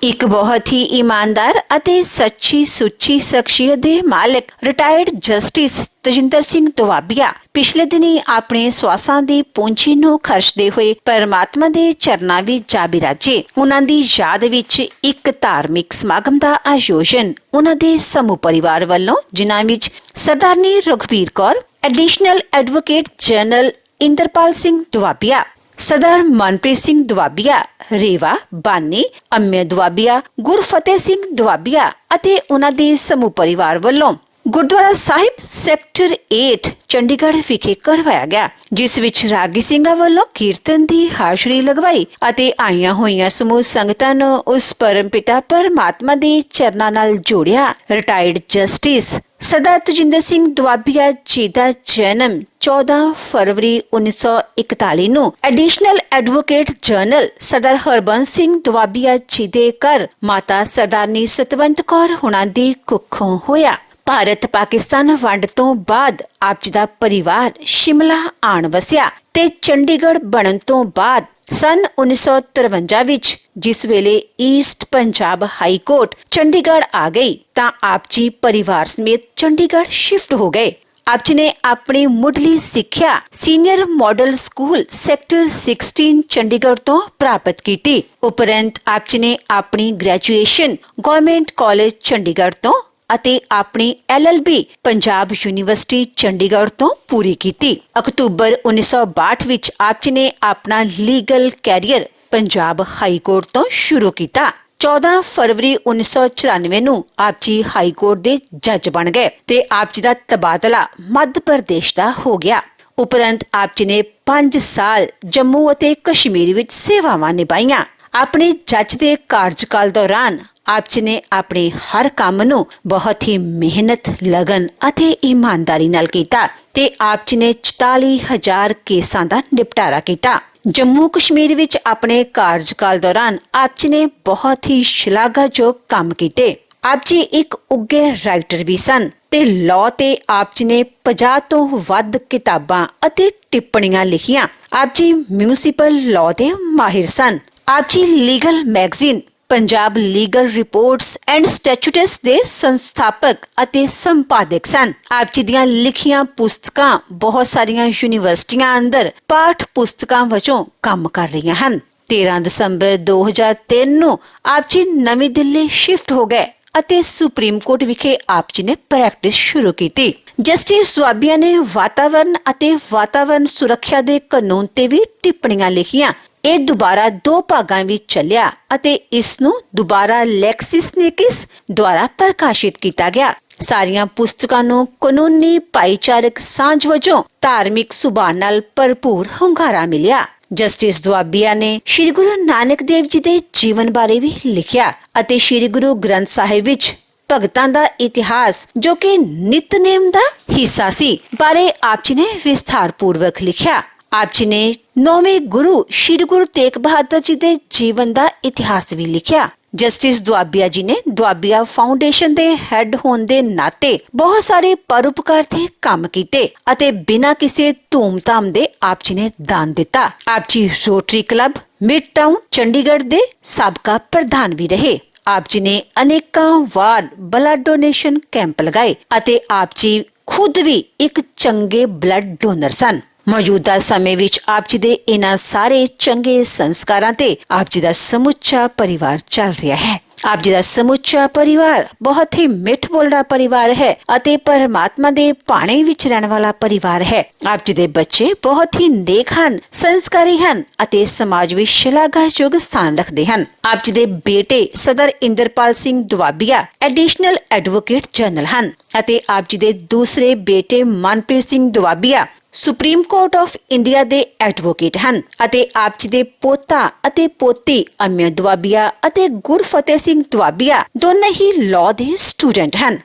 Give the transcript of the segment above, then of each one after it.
ਇੱਕ ਬਹੁਤ ਹੀ ਇਮਾਨਦਾਰ ਅਤੇ ਸੱਚੀ ਸੁੱਚੀ ਸ਼ਖਸੀਅਤ ਦੇ ਮਾਲਕ ਰਿਟਾਇਰਡ ਜਸਟਿਸ ਤਜਿੰਦਰ ਸਿੰਘ ਦੁਆਬੀਆ ਪਿਛਲੇ ਦਿਨੀ ਆਪਣੇ ਸਵਾਸਾਂ ਦੀ ਪੂੰਜੀ ਨੂੰ ਖਰਚਦੇ ਹੋਏ ਪਰਮਾਤਮਾ ਦੇ ਚਰਨਾਂ ਵਿੱਚ ਜਾ ਬਿਰਾਜੇ। ਉਹਨਾਂ ਦੀ ਯਾਦ ਵਿੱਚ ਇੱਕ ਧਾਰਮਿਕ ਸਮਾਗਮ ਦਾ ਆਯੋਜਨ ਉਹਨਾਂ ਦੇ ਸਮੂਹ ਪਰਿਵਾਰ ਵੱਲੋਂ, ਜਿਨ੍ਹਾਂ ਵਿੱਚ Sardarni Raghbir Kaur, additional advocate general Inderpal Singh Doabia, Sardar Manpreet Singh Doabia, Rewa Bani, Amrit ਦੁਆਬੀਆ, Gurfateh Singh ਦੁਆਬੀਆ ਅਤੇ ਉਹਨਾਂ ਦੇ ਸਮੂਹ ਪਰਿਵਾਰ ਵੱਲੋਂ ਗੁਰਦੁਆਰਾ ਸਾਹਿਬ ਸੈਕਟਰ 8 ਚੰਡੀਗੜ੍ਹ ਵਿਖੇ ਕਰਵਾਇਆ ਗਿਆ, ਜਿਸ ਵਿੱਚ ਰਾਗੀ ਸਿੰਘਾਂ ਵੱਲੋਂ ਕੀਰਤਨ ਦੀ ਹਾਜ਼ਰੀ ਲਗਵਾਈ ਅਤੇ ਆਈਆਂ ਹੋਈਆਂ ਸਮੂਹ ਸੰਗਤਾਂ ਨੂੰ ਉਸ ਪਰਮਪਿਤਾ ਪਰਮਾਤਮਾ ਦੇ ਚਰਨਾਂ ਨਾਲ ਜੋੜਿਆ। ਰਿਟਾਇਰਡ ਜਸਟਿਸ ਸਰਦਾਰ ਤਜਿੰਦਰ ਸਿੰਘ ਦੁਆਬੀਆ ਜੀ ਦਾ ਜਨਮ 14 ਫਰਵਰੀ 1941 ਨੂੰ ਐਡੀਸ਼ਨਲ ਐਡਵੋਕੇਟ ਜਨਰਲ ਸਰਦਾਰ ਹਰਬੰਸ ਸਿੰਘ ਦੁਆਬੀਆ ਜੀ ਦੇ ਘਰ ਮਾਤਾ ਸਰਦਾਰਨੀ ਸਤਵੰਤ ਕੌਰ ਹੁਣਾਂ ਦੀ ਕੁੱਖੋਂ ਹੋਇਆ। ਭਾਰਤ ਪਾਕਿਸਤਾਨ ਵੰਡ ਤੋਂ ਬਾਅਦ ਆਪ ਜੀ ਦਾ ਪਰਿਵਾਰ ਸ਼ਿਮਲਾ ਆਣ ਵਸਿਆ ਤੇ ਚੰਡੀਗੜ੍ਹ ਬਣਨ ਤੋਂ ਬਾਅਦ ਸਨ 1953 ਵਿੱਚ ਜਿਸ ਵੇਲੇ East Punjab high court Chandigarh ਆ ਗਈ ਤਾਂ ਆਪ ਜੀ ਪਰਿਵਾਰ ਸਮੇਤ ਚੰਡੀਗੜ੍ਹ ਸ਼ਿਫਟ ਹੋ ਗਏ। ਆਪ ਜੀ ਨੇ ਆਪਣੀ ਮੁੱਢਲੀ ਸਿੱਖਿਆ senior model school sector 16 Chandigarh ਤੋਂ ਪ੍ਰਾਪਤ ਕੀਤੀ। ਉਪਰੰਤ ਆਪ ਜੀ ਨੇ ਆਪਣੀ ਗ੍ਰੈਜੂਏਸ਼ਨ ਗਵਰਨਮੈਂਟ ਕਾਲਜ ਚੰਡੀਗੜ੍ਹ ਤੋਂ ਅਤੇ ਆਪਣੀ LLB ਪੰਜਾਬ ਯੂਨੀਵਰਸਿਟੀ ਚੰਡੀਗੜ੍ਹ ਤੋਂ ਪੂਰੀ ਕੀਤੀ। ਅਕਤੂਬਰ 1962 ਵਿੱਚ ਆਪ ਜੀ ਨੇ ਆਪਣਾ legal career Punjab high court ਤੋਂ ਸ਼ੁਰੂ ਕੀਤਾ। 14 ਫਰਵਰੀ 1994 ਨੂੰ ਆਪ ਜੀ ਹਾਈ ਕੋਰਟ ਦੇ ਜੱਜ ਬਣ ਗਏ ਤੇ ਆਪ ਜੀ ਦਾ ਤਬਾਦਲਾ ਮੱਧ ਪ੍ਰਦੇਸ਼ ਦਾ ਹੋ ਗਿਆ। ਉਪਰੰਤ ਆਪ ਜੀ ਨੇ 5 ਸਾਲ ਜੰਮੂ ਅਤੇ ਕਸ਼ਮੀਰ ਵਿੱਚ ਸੇਵਾਵਾਂ ਨਿਭਾਈਆਂ। ਆਪਣੇ ਜੱਜ ਦੇ ਕਾਰਜਕਾਲ ਦੌਰਾਨ ਆਪ ਜੀ ਨੇ ਆਪਣੇ ਹਰ ਕੰਮ ਨੂੰ ਬਹੁਤ ਹੀ ਮਿਹਨਤ, ਲਗਨ ਅਤੇ ਇਮਾਨਦਾਰੀ ਨਾਲ ਕੀਤਾ ਤੇ ਆਪ ਜੀ ਨੇ 44,000 ਕੇਸਾਂ ਦਾ ਨਿਪਟਾਰਾ ਕੀਤਾ। ਜੰਮੂ ਕਸ਼ਮੀਰ ਵਿੱਚ ਆਪਣੇ ਕਾਰਜਕਾਲ ਦੌਰਾਨ ਆਪ ਜੀ ਨੇ ਬਹੁਤ ਹੀ ਸ਼ਲਾਘਾਯੋਗ ਕੰਮ ਕੀਤੇ। ਆਪ ਜੀ ਇੱਕ ਉੱਘੇ ਰਾਈਟਰ ਵੀ ਸਨ ਤੇ ਲਾਅ ਤੇ ਆਪ ਜੀ ਨੇ 50 ਤੋਂ ਵੱਧ ਕਿਤਾਬਾਂ ਅਤੇ ਟਿੱਪਣੀਆਂ ਲਿਖੀਆਂ। ਆਪ ਜੀ ਮਿਊਨਿਸਪਲ ਲਾਅ ਦੇ ਮਾਹਿਰ ਸਨ। ਆਪ ਜੀ legal magazine Punjab legal reports and statutes ਦੇ ਸੰਸਥਾਪਕ ਅਤੇ ਸੰਪਾਦਕ ਸਨ। ਆਪ ਜੀ ਦੀਆਂ ਲਿਖੀਆਂ ਪੁਸਤਕਾਂ ਬਹੁਤ ਸਾਰੀਆਂ ਯੂਨੀਵਰਸਿਟੀਆਂ ਅੰਦਰ ਪਾਠ ਪੁਸਤਕਾਂ ਵਜੋਂ ਕੰਮ ਕਰ ਰਹੀਆਂ ਹਨ। 13 ਦਸੰਬਰ 2003 ਨੂੰ ਆਪ ਜੀ ਨਵੀਂ ਦਿੱਲੀ ਸ਼ਿਫਟ ਹੋ ਗਏ ਅਤੇ ਸੁਪਰੀਮ ਕੋਰਟ ਵਿਖੇ ਆਪ ਜੀ ਨੇ ਪ੍ਰੈਕਟਿਸ ਸ਼ੁਰੂ ਕੀਤੀ। ਜਸਟਿਸ ਦੁਆਬੀਆ ਨੇ ਵਾਤਾਵਰਨ ਅਤੇ ਵਾਤਾਵਰਨ ਸੁਰੱਖਿਆ ਦੇ ਕਾਨੂੰਨ ਤੇ ਵੀ ਟਿੱਪਣੀਆਂ ਲਿਖੀਆਂ। ਇਹ ਦੁਬਾਰਾ 2 ਭਾਗਾਂ ਵਿੱਚ ਚੱਲਿਆ ਅਤੇ ਇਸ ਨੂੰ ਦੁਬਾਰਾ ਲੈਕਸਿਸ ਨਿਕਿਸ ਦੁਆਰਾ ਪ੍ਰਕਾਸ਼ਿਤ ਕੀਤਾ ਗਿਆ। ਸਾਰੀਆਂ ਪੁਸਤਕਾਂ ਨੂੰ ਕਾਨੂੰਨੀ ਭਾਈਚਾਰਕ ਸਾਂਝ ਵਜੋਂ ਧਾਰਮਿਕ ਸੁਭਾਅ ਨਾਲ ਭਰਪੂਰ ਹੁੰਗਾਰਾ ਮਿਲਿਆ। ਜਸਟਿਸ ਦੁਆਬੀਆ ਨੇ ਸ਼੍ਰੀ ਗੁਰੂ ਨਾਨਕ ਦੇਵ ਜੀ ਦੇ ਜੀਵਨ ਬਾਰੇ ਵੀ ਲਿਖਿਆ ਅਤੇ ਸ਼੍ਰੀ ਗੁਰੂ ਗ੍ਰੰਥ ਸਾਹਿਬ ਵਿੱਚ ਭਗਤਾਂ ਦਾ ਇਤਿਹਾਸ ਜੋ ਕਿ ਨਿਤਨੇਮ ਦਾ ਹਿੱਸਾ ਸੀ ਬਾਰੇ ਆਪ ਜੀ ਨੇ ਵਿਸਥਾਰ ਪੂਰਵਕ ਲਿਖਿਆ। ਆਪ ਜੀ ਨੇ 9ਵੇਂ ਗੁਰੂ ਸ਼੍ਰੀ ਗੁਰੂ ਤੇਗ ਬਹਾਦਰ ਜੀ ਦੇ ਜੀਵਨ ਦਾ ਇਤਿਹਾਸ ਵੀ ਲਿਖਿਆ। ਜਸਟਿਸ ਦੁਆਬੀਆ ਜੀ ਨੇ ਦੁਆਬੀਆ ਫਾਊਂਡੇਸ਼ਨ ਦੇ ਹੈੱਡ ਹੋਣ ਦੇ ਨਾਤੇ ਬਹੁਤ ਸਾਰੇ ਪਰਉਪਕਾਰ ਦੇ ਕੰਮ ਕੀਤੇ ਅਤੇ ਬਿਨਾਂ ਕਿਸੇ ਧੂਮ-ਧਾਮ ਦੇ ਆਪ ਜੀ ਨੇ ਦਾਨ ਦਿੱਤਾ। ਆਪ ਜੀ rotary club mid town Chandigarh ਦੇ ਸਾਬਕਾ ਪ੍ਰਧਾਨ ਵੀ ਰਹੇ। ਆਪ ਜੀ ਨੇ ਅਨੇਕਾਂ ਵਾਰ ਬਲੱਡ ਡੋਨੇਸ਼ਨ ਕੈਂਪ ਲਗਾਏ ਅਤੇ ਆਪ ਜੀ ਖੁਦ ਵੀ ਇੱਕ ਚੰਗੇ ਬਲੱਡ ਡੋਨਰ ਸਨ। ਮੌਜੂਦਾ ਸਮੇਂ ਵਿੱਚ ਆਪ ਜੀ ਦੇ ਇਹਨਾਂ ਸਾਰੇ ਚੰਗੇ ਸੰਸਕਾਰਾਂ ਤੇ ਆਪ ਜੀ ਦਾ ਸਮੁੱਚਾ ਪਰਿਵਾਰ ਚੱਲ ਰਿਹਾ ਹੈ। ਆਪ ਜੀ ਦਾ ਸਮੁੱਚਾ ਪਰਿਵਾਰ ਬਹੁਤ ਹੀ ਮਿੱਠ ਬੋਲਦਾ ਪਰਿਵਾਰ ਹੈ ਅਤੇ ਪਰਮਾਤਮਾ ਦੇ ਭਾਣੇ ਵਿੱਚ ਰਹਿਣ ਵਾਲਾ ਪਰਿਵਾਰ ਹੈ। ਆਪ ਜੀ ਦੇ ਬੱਚੇ ਬਹੁਤ ਹੀ ਨੇਕ ਹਨ, ਸੰਸਕਾਰੀ ਹਨ ਅਤੇ ਸਮਾਜ ਵਿੱਚ ਸ਼ਲਾਘਾਯੋਗ ਸਥਾਨ ਰੱਖਦੇ ਹਨ। ਆਪ ਜੀ ਦੇ ਬੇਟੇ Sardar Inderpal Singh Doabia additional advocate general ਹਨ ਅਤੇ ਆਪ ਜੀ ਦੇ ਦੂਸਰੇ ਬੇਟੇ Manpreet Singh Doabia supreme court of India ਦੇ ਐਡਵੋਕੇਟ ਹਨ ਅਤੇ ਆਪ ਜੀ ਦੇ ਪੋਤਾ ਅਤੇ ਪੋਤੀ ਅੰਮ੍ਰਿਤ ਦੁਆਬੀਆ ਅਤੇ ਗੁਰਫਤਿਹ ਸਿੰਘ ਦੁਆਬੀਆ ਦੋਨੇ ਹੀ ਲਾਅ ਦੇ ਸਟੂਡੈਂਟ ਹਨ।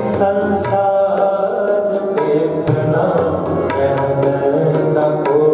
संसार देखना रहना न को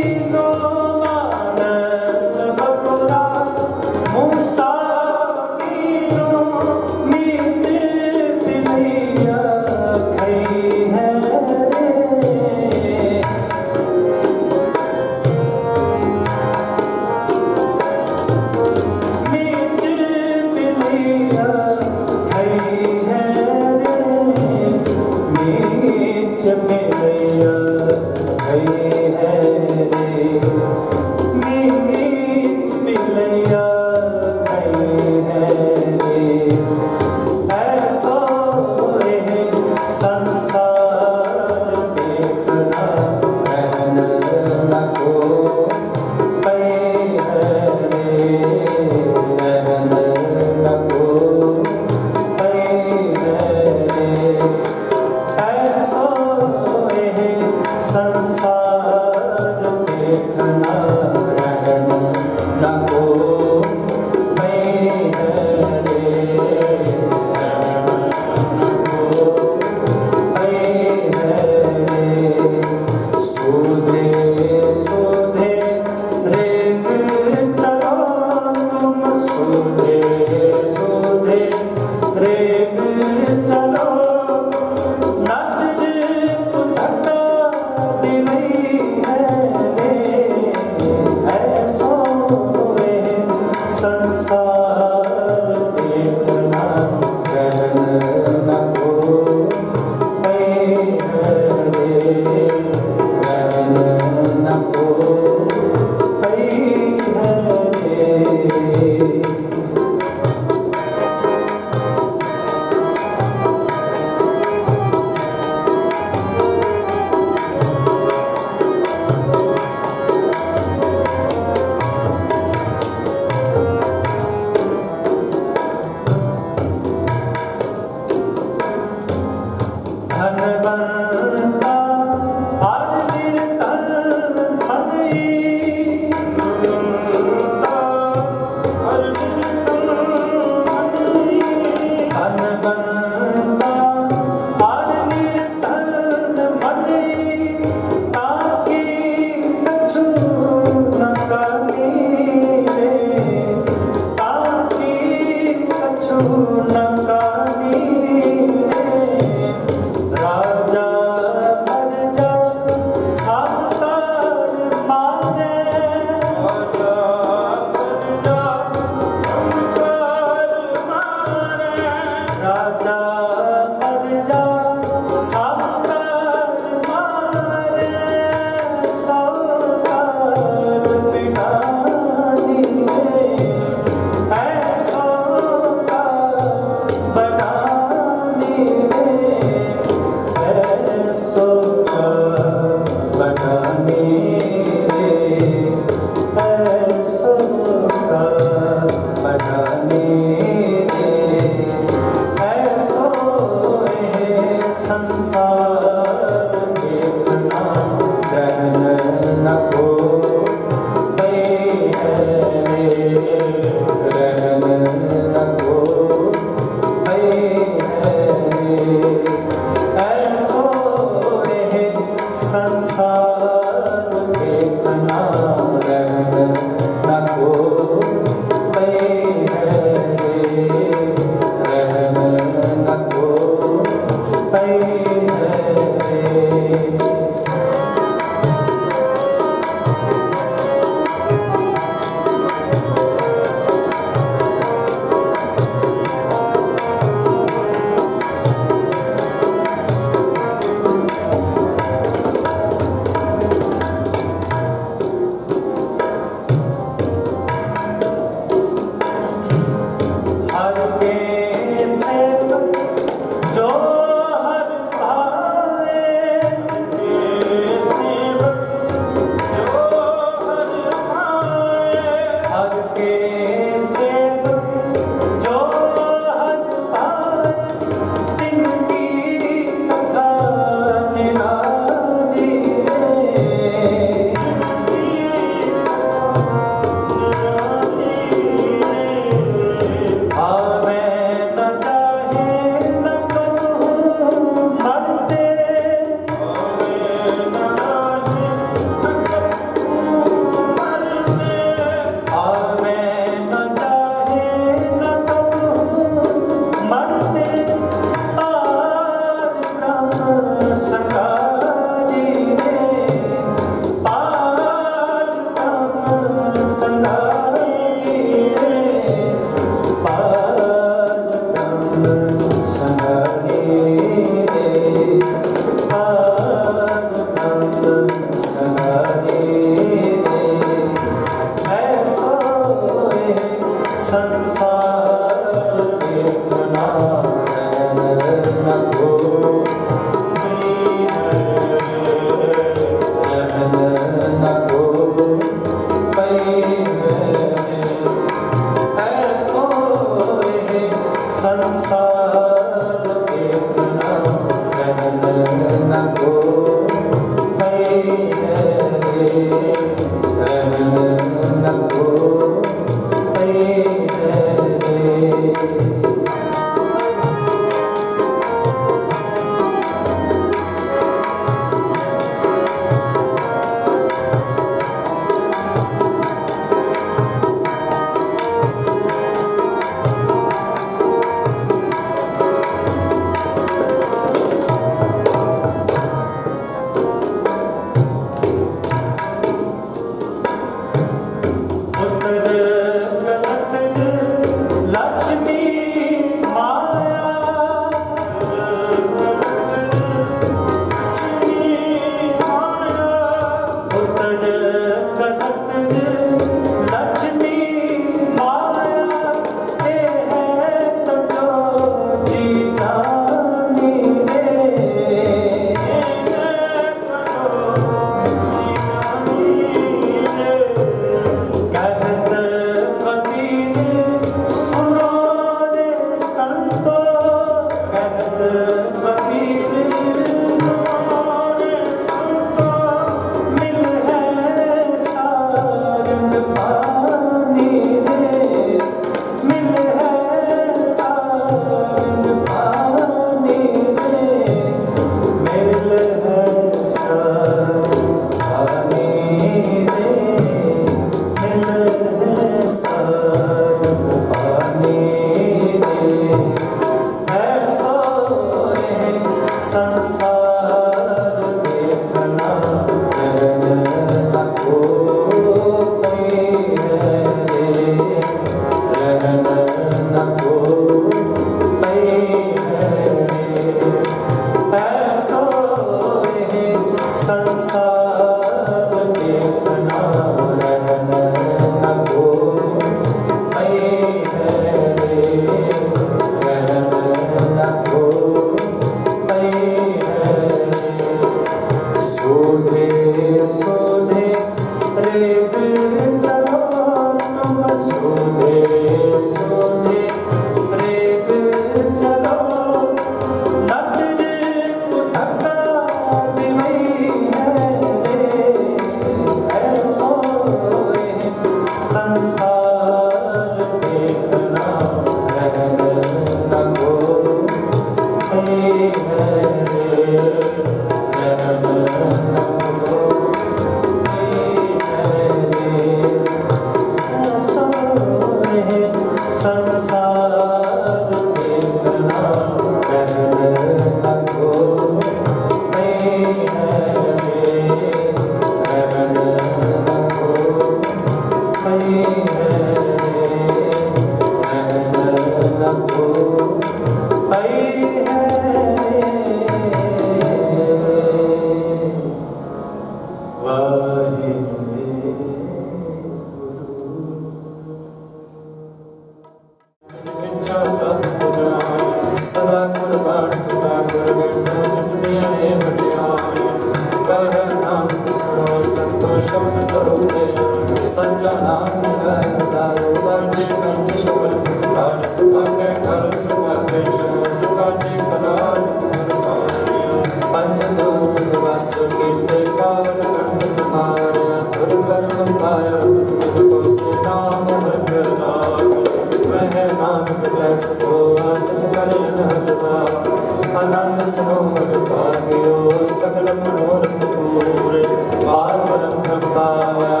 आनंद सुनो मत भाग्यो सकल मनोरथ पूरे पार परम धन पाया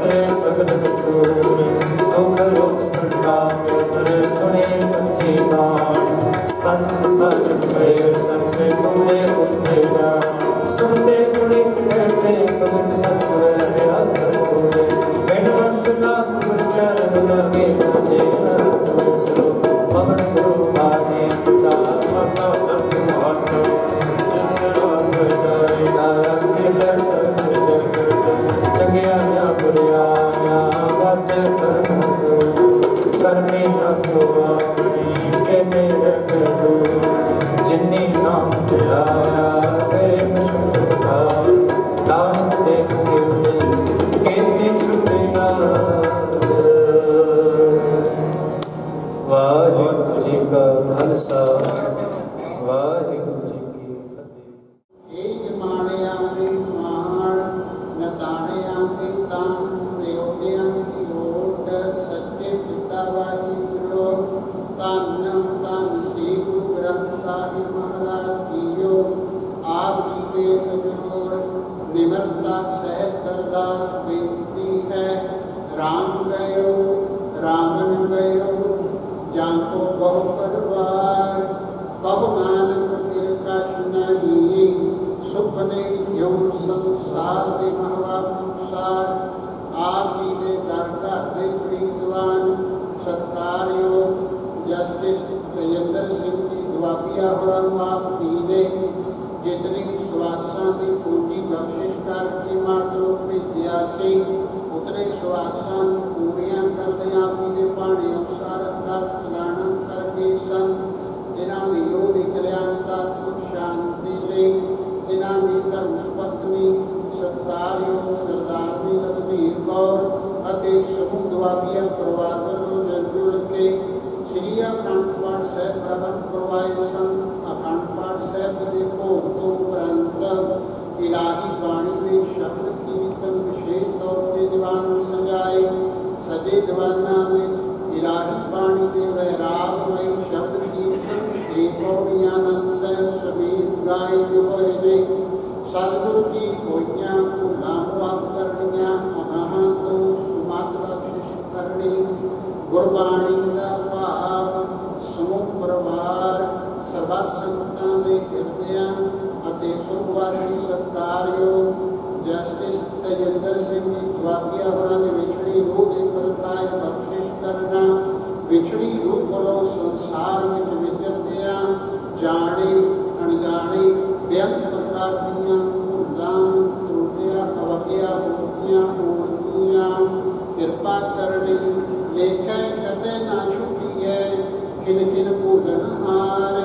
करे सकल कसूर दुख रोग संताप करे सुने सच्ची बात संत सत भय सत से पूरे होते जा सुनते पुण्य कहते पवित्र सतगुरु है आकर पूरे बेनवंत ना ਸੁਪਨੇ ਯੋਂ ਸੰਸਾਰ ਦੇ ਮਹਾਵਾਪਸਾਰ ਆਪ ਜੀ ਦੇ ਦਰ ਘਰ ਦੇ ਪ੍ਰੀਤਵਾਨ ਸਤਿਕਾਰਯੋਗ ਜਸਟਿਸ ਤੇਜਿੰਦਰ ਸਿੰਘ ਜੀ ਦੁਆਬੀਆ ਹੋਰਾਂ ਨੂੰ ਆਪ ਜੀ ਨੇ ਜਿਤਨੀ ਸਵਾਸਾਂ ਦੀ ਪੂੰਜੀ ਬਖਸ਼ਿਸ਼ ਕਰਕੇ ਮਾਤਰੋਂ ਭੇਜਿਆ ਸੀ ਉਤਨੇ ਸਵਾਸਾਂ ਨੂੰ ਪੂਰੀਆਂ ਕਰਦੇ ਆਪ ਜੀ ਦੇ ਭਾਣੇ ਅਨੁਸਾਰ ਅਕਾਲ ਚਲਾਣਾ ਕਰਕੇ ਸਨ। ਜਿਨ੍ਹਾਂ ਦੀ ਰੂਹ ਦੀ ਕਲਿਆਣਤਾਤਮਕ ਸ਼ਾਂਤੀ ਲਈ ਜਿਨ੍ਹਾਂ ਦੀ ਧਰਮ ਪਤਨੀ ਸਤਿਕਾਰਯੋਗ ਸਰਦਾਰਨੀ ਰਘਬੀਰ ਕੌਰ ਅਤੇ ਸਮੂਹ ਦੁਆਬੀਆ ਪਰਿਵਾਰ ਵੱਲੋਂ ਮਿਲ ਜੁਲ ਕੇ ਸ੍ਰੀ ਅਖੰਡ ਪਾਠ ਸਾਹਿਬ ਪ੍ਰਾਰੰਭ ਕਰਵਾਏ ਸਨ। ਅਖੰਡ ਪਾਠ ਸਾਹਿਬ ਦੇ ਭੋਗ ਤੋਂ ਉਪਰੰਤ ਇਲਾਹੀ ਬਾਣੀ ਦੇ ਸ਼ਬਦ ਕੀਰਤਨ ਵਿਸ਼ੇਸ਼ ਤੌਰ ਤੇ ਦੀਵਾਨ ਸਜਾਏ। ਸਜੇ ਦੀਵਾਨਾਂ ਵਿੱਚ ਇਲਾਹੀ ਬਾਣੀ ਦੇ ਵੈਰਾਗਮਈ ਸ਼ਬਦ ਕੀਰਤਨ ਛੇ ਪੌੜੀਆਂ ਆਨੰਦ ਸਾਹਿਬ ਸਮੇਤ ਗਾਏ ਹੋਏ ਨੇ। ਸਤਿਗੁਰੂ ਜੀ ਹੋਈਆਂ ਭੁੱਲਾਂ ਮਾਫ ਕਰਨੀਆਂ, ਅਗਾਹਾਂ ਤੋਂ ਸੁਮਤ ਬਖਸ਼ਿਸ਼ ਕਰਨੀ। ਗੁਰਬਾਣੀ ਦਾ ਭਾਵ ਸਮੂਹ ਪਰਿਵਾਰ ਸਰਬੱਤ ਸੰਗਤਾਂ ਦੇ ਹਿਰਦਿਆਂ ਅਤੇ ਸੁਰਗਵਾਸੀ ਸਤਿਕਾਰਯੋਗ ਜਸਟਿਸ ਤੇਜਿੰਦਰ ਸਿੰਘ ਜੀ ਦੁਆਬੀਆ ਹੋਰਾਂ ਦੇ ਵਿਛੜੀ ਰੂਹ ਦੇ ਪਰਤਾਏ ਬਖਸ਼ਿਸ਼ ਕਰਨਾ। ਵਿਛੜੀ ਰੂਹ ਕੋਲੋਂ ਸੰਸਾਰ ਵਿੱਚ ਵਿਚਰਦਿਆਂ ਜਾਣੇ ਅਣਜਾਣੇ ਬੇਅੰਤ ਪ੍ਰਕਾਰ ਦੀਆਂ ਭੁੱਲਾਂ ਤਰੁੱਟੀਆਂ ਅਵਗਿਆ ਹੋਈਆਂ ਹੋਣਗੀਆਂ। ਕਿਰਪਾ ਕਰਨੀ ਲੇਖੈ ਕਦੇ ਨਾ ਛੁਟੀਐ ਖਿਨ ਖਿਨ ਭੁੱਲਣ ਹਾਰ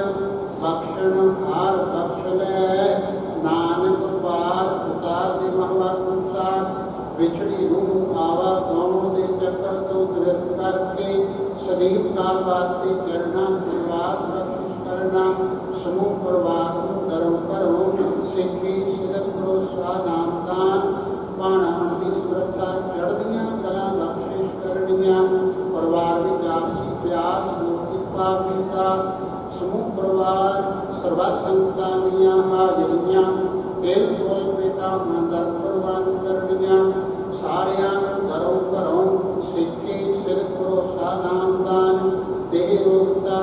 ਬਖਸ਼ਣ ਹਾਰ ਬਖਸ਼ ਲੈ ਨਾਨਕ ਪਾਰ ਉਤਾਰ ਦੇ ਮਹਵਾਕ ਅਨੁਸਾਰ। ਵਿਛੜੀ ਰੂਹ ਨੂੰ ਆਵਾ ਗਾਉਣ ਦੇ ਚੱਕਰ ਤੋਂ ਨਿਵਰਤ ਕਰਕੇ ਸਦੀਪ ਕਾਲ ਵਾਸਤੇ ਚਰਨਾਂ ਵਿਸ਼ਵਾਸ ਬਖਸ਼ਿਸ਼ ਕਰਨਾ। ਸਮੂਹ ਪਰਿਵਾਰ ਨੂੰ ਧਰਮ ਘਰੋਂ ਸਿੱਖੀ ਸਿਦਕ ਭਰੋਸਾ ਨਾਮਦਾਨ ਬਾਣਾ ਦੀ ਸਮਰੱਥਾ ਚੜ੍ਹਦੀਆਂ ਕਲਾਂ ਬਖਸ਼ਿਸ਼ ਕਰਨੀਆਂ। ਪਰਿਵਾਰ ਵਿੱਚ ਆਪਸੀ ਪਿਆਰ ਸਮੂਹਿਕ ਭਾਵ ਦੀ ਦਾਤ। ਸਮੂਹ ਪਰਿਵਾਰ ਸਰਬੱਤ ਸੰਗਤਾਂ ਦੀਆਂ ਹਾਜ਼ਰੀਆਂ ਦਿਲ ਫੁੱਲ ਬੇਟਾ ਮੰਦਰ ਪ੍ਰਵਾਨ ਕਰਨੀਆਂ। ਸਾਰਿਆਂ ਨੂੰ ਘਰੋਂ ਘਰੋਂ ਸਿੱਖੀ ਸਿਦਕ ਭਰੋਸਾ ਨਾਮਦਾਨ ਦੇਹ ਰੋਗਤਾ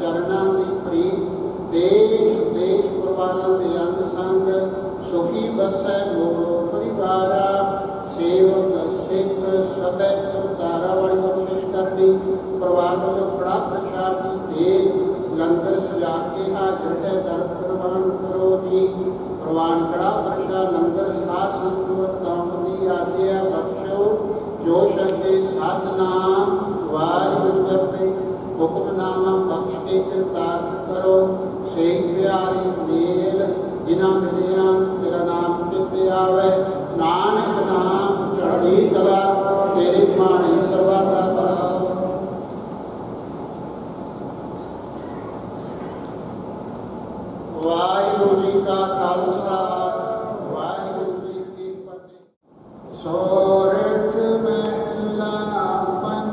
ਚਰਨਾਂ ਦੀ ਪ੍ਰੀਤ ਦੇਸ਼ ਦੇਸ਼ ਪਰਿਵਾਰਾਂ ਦੇ ਅੰਗ ਸੰਗ ਸੁਖੀ ਬਸੈ ਮੋਰੋ ਪਰਿਵਾਰਾ। ਸੇਵਕ ਸਿੱਖ ਸਭੈ ਕਰਤਾਰਾ ਵਾਲੀ ਬਖਸ਼ਿਸ਼ ਕਰਨੀ। ਪਰਿਵਾਰ ਵੱਲੋਂ ਕੜਾ ਪ੍ਰਸ਼ਾਦ ਦੀ ਦੇਗ ਲੰਗਰ ਸਜਾ ਕੇ ਹਾਜ਼ਰ ਹੈ ਦਰ ਪ੍ਰਵਾਨ ਕਰੋ ਜੀ। ਪ੍ਰਵਾਨ ਕੜਾ ਪ੍ਰਸ਼ਾਦ ਲੰਗਰ ਸਾਧ ਸੰਗਤ ਵਰਤਾਉਣ ਦੀ ਆਗਿਆ ਬਖਸ਼ੋ। ਜੋ ਸ਼ਬਦੇ ਸਤਿਨਾਮ ਵਾਹਿਗੁਰੂ ਜਪੇ ਹੁਕਮਨਾਮਾ ਬਖਸ਼ ਕੇ ਕਿਰਤਾਰਥ ਕਰੋ। ਸੇ ਪਿਆਰੇ ਮੇਲ ਜਿਨ੍ਹਾਂ ਮਿਲਿਆ ਤੇਰਾ ਨਾਮ ਚਿੱਤੇ ਆਵੇ। ਨਾਨਕ ਨਾਮ ਚੜ੍ਹਦੀ ਕਲਾ ਤੇਰੇ ਭਾਣੇ ਸਰਬੱਤ ਦਾ ਭਲਾ। ਵਾਹਿਗੁਰੂ ਜੀ ਕਾ ਖਾਲਸਾ ਵਾਹਿਗੁਰੂ ਜੀ ਕੀ ਫਤਿਹ। ਸੋਰਠ ਮਹਿਲਾ ਪੰਜ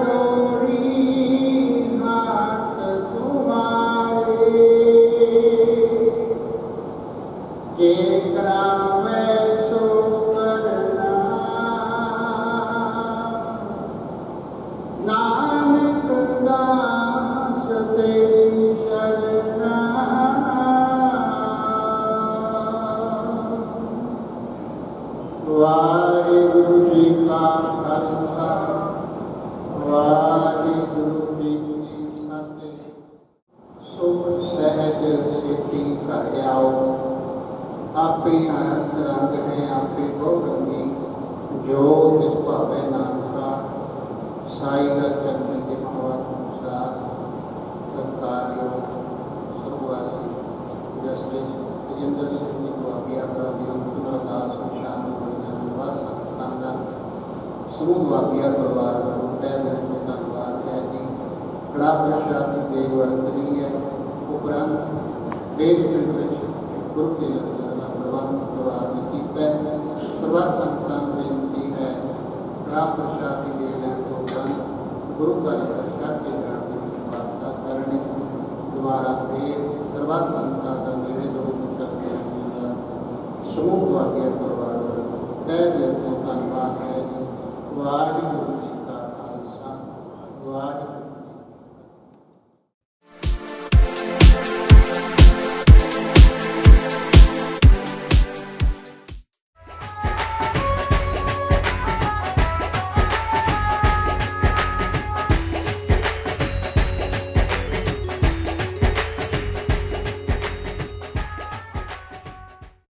डोरी हाथ तुम्हारे, जे करावे सो करना, नानक दास तेरी शरणा। वाहिगुरु जी का खालसा, वाहिगुरु जी की फतेह। सुख सहज सेती कर आओ, आपे अनंत रंग है आपे बहुरंगी, जो तिस भावे नानका साई हर चंगी के महावात अनुसार। सत्कारयोग सुरवासी जस्टिस तजिंदर सिंह जी दुआबिया कला की अंतिम अरदास में शामिल हुई सर्वा संगतां दा समूह दुआबिया परिवार को तय दिल तो धन्यवाद है जी। कड़ा प्रसाद की देग वरत रही है, उपरंत बेसमेंट में गुरु के लंगर का प्रबंध परिवार ने किया है। सर्वा संगतां नूं बेनती है कड़ा प्रसाद की देग लैण तो उपरंत गुरु का लंगर छक के जाण की प्रार्थना करनी। दोबारा फिर सर्वा संगतां दा नेड़े दूर करके समूह दुआबिया परिवार को तय दिल तो धन्यवाद है। वाहिगुरु जी का खालसा, वाहिगुरु